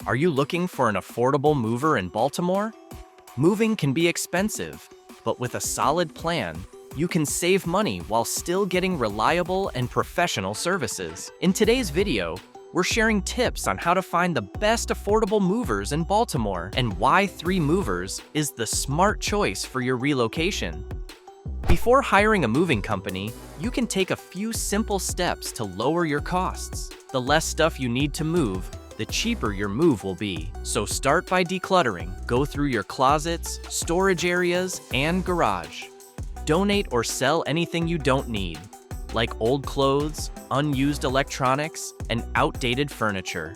Are you looking for an affordable mover in Baltimore? Moving can be expensive, but with a solid plan, you can save money while still getting reliable and professional services. In today's video, we're sharing tips on how to find the best affordable movers in Baltimore and why 3 Movers is the smart choice for your relocation. Before hiring a moving company, you can take a few simple steps to lower your costs. The less stuff you need to move, the cheaper your move will be. So start by decluttering. Go through your closets, storage areas, and garage. Donate or sell anything you don't need, like old clothes, unused electronics, and outdated furniture.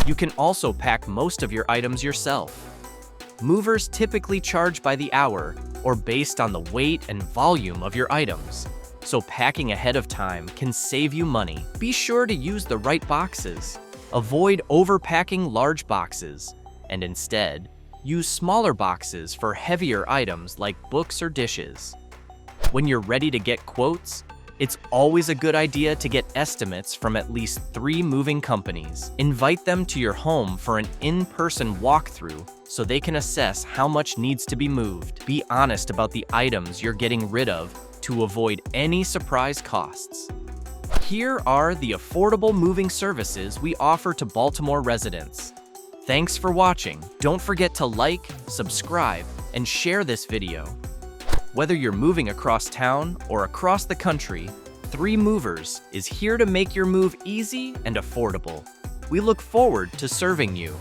You can also pack most of your items yourself. Movers typically charge by the hour or based on the weight and volume of your items, so packing ahead of time can save you money. Be sure to use the right boxes. Avoid overpacking large boxes, and instead, use smaller boxes for heavier items like books or dishes. When you're ready to get quotes, it's always a good idea to get estimates from at least 3 moving companies. Invite them to your home for an in-person walkthrough so they can assess how much needs to be moved. Be honest about the items you're getting rid of to avoid any surprise costs. Here are the affordable moving services we offer to Baltimore residents. Thanks for watching. Don't forget to like, subscribe, and share this video. Whether you're moving across town or across the country, 3 Movers is here to make your move easy and affordable. We look forward to serving you.